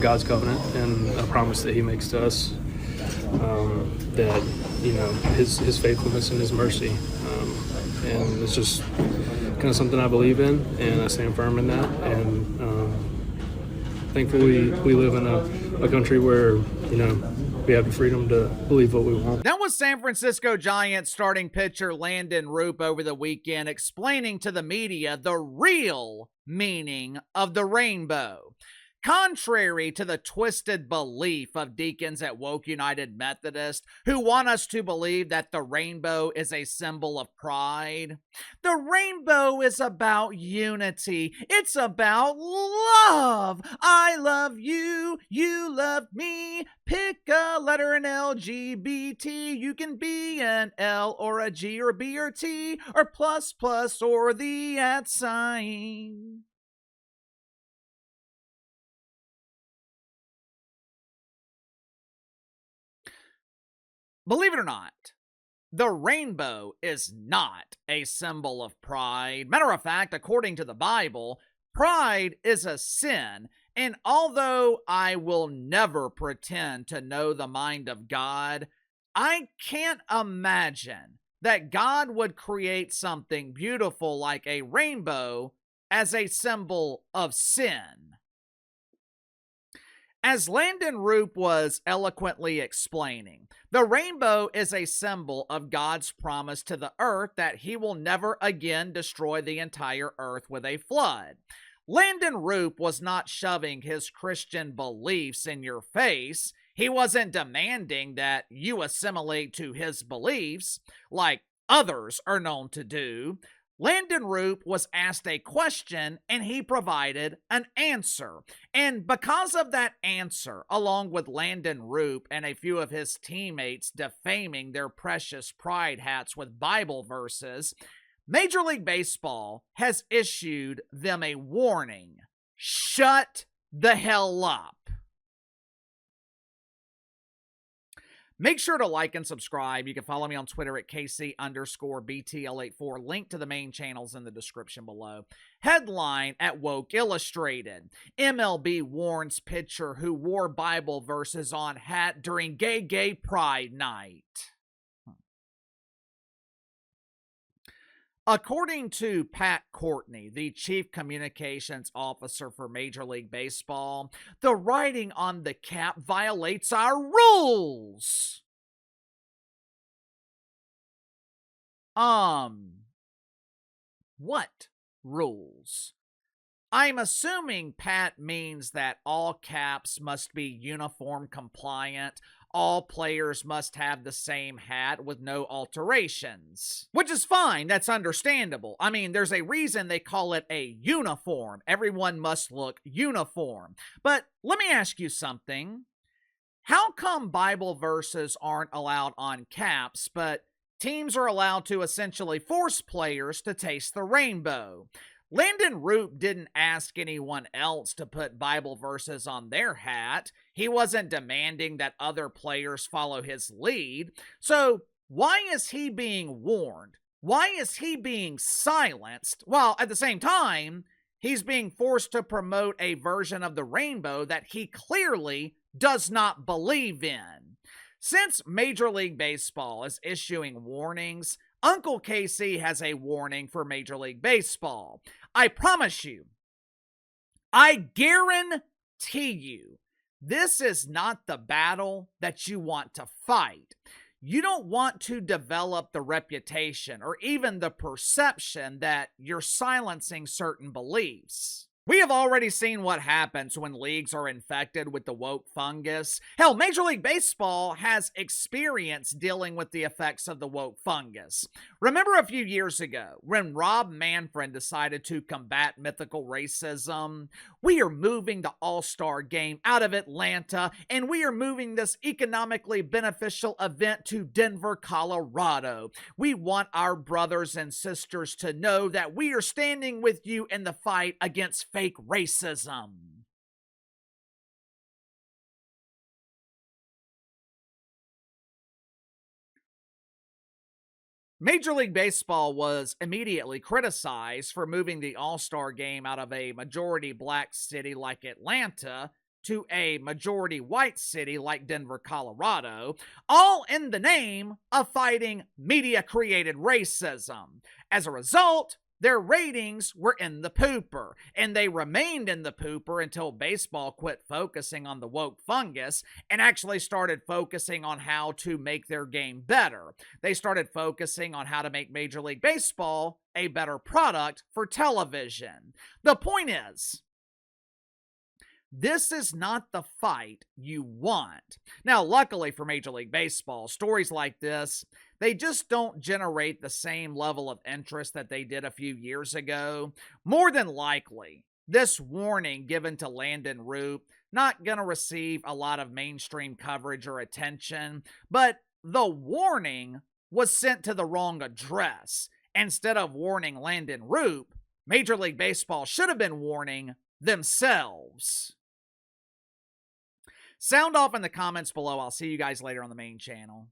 God's covenant and a promise that He makes to us, that His faithfulness and His mercy, and it's just kind of something I believe in, and I stand firm in that. And thankfully, we live in a country where we have the freedom to believe what we want. That was San Francisco Giants starting pitcher Landen Roupp over the weekend explaining to the media the real meaning of the rainbow. Contrary to the twisted belief of deacons at Woke United Methodist who want us to believe that the rainbow is a symbol of pride, the rainbow is about unity. It's about love. I love you. You love me. Pick a letter in LGBT. You can be an L or a G or B or T or plus plus or the @ sign. Believe it or not, the rainbow is not a symbol of pride. Matter of fact, according to the Bible, pride is a sin. And although I will never pretend to know the mind of God, I can't imagine that God would create something beautiful like a rainbow as a symbol of sin. As Landen Roupp was eloquently explaining, the rainbow is a symbol of God's promise to the earth that He will never again destroy the entire earth with a flood. Landen Roupp was not shoving his Christian beliefs in your face. He wasn't demanding that you assimilate to his beliefs, like others are known to do. Landen Roupp was asked a question and he provided an answer. And because of that answer, along with Landen Roupp and a few of his teammates defaming their precious pride hats with Bible verses, Major League Baseball has issued them a warning. Shut the hell up. Make sure to like and subscribe. You can follow me on Twitter at KC_BTL84. Link to the main channels in the description below. Headline at Woke Illustrated. MLB warns pitcher who wore Bible verses on hat during gay pride night. According to Pat Courtney, the chief communications officer for Major League Baseball, the writing on the cap violates our rules. What rules? I'm assuming Pat means that all caps must be uniform compliant. All players must have the same hat with no alterations. Which is fine, that's understandable. I mean, there's a reason they call it a uniform. Everyone must look uniform. But let me ask you something. How come Bible verses aren't allowed on caps, but teams are allowed to essentially force players to taste the rainbow? Landen Roupp didn't ask anyone else to put Bible verses on their hat. He wasn't demanding that other players follow his lead. So why is he being warned? Why is he being silenced? While at the same time, he's being forced to promote a version of the rainbow that he clearly does not believe in. Since Major League Baseball is issuing warnings, Uncle KC has a warning for Major League Baseball. I promise you, I guarantee you, this is not the battle that you want to fight. You don't want to develop the reputation or even the perception that you're silencing certain beliefs. We have already seen what happens when leagues are infected with the woke fungus. Hell, Major League Baseball has experience dealing with the effects of the woke fungus. Remember a few years ago when Rob Manfred decided to combat mythical racism? We are moving the All-Star game out of Atlanta, and we are moving this economically beneficial event to Denver, Colorado. We want our brothers and sisters to know that we are standing with you in the fight against fake racism. Major League Baseball was immediately criticized for moving the All-Star game out of a majority black city like Atlanta to a majority white city like Denver, Colorado, all in the name of fighting media created racism. As a result, their ratings were in the pooper, and they remained in the pooper until baseball quit focusing on the woke fungus and actually started focusing on how to make their game better. They started focusing on how to make Major League Baseball a better product for television. The point is, this is not the fight you want. Now, luckily for Major League Baseball, stories like this, they just don't generate the same level of interest that they did a few years ago. More than likely, this warning given to Landen Roupp not going to receive a lot of mainstream coverage or attention, but the warning was sent to the wrong address. Instead of warning Landen Roupp, Major League Baseball should have been warning themselves. Sound off in the comments below. I'll see you guys later on the main channel.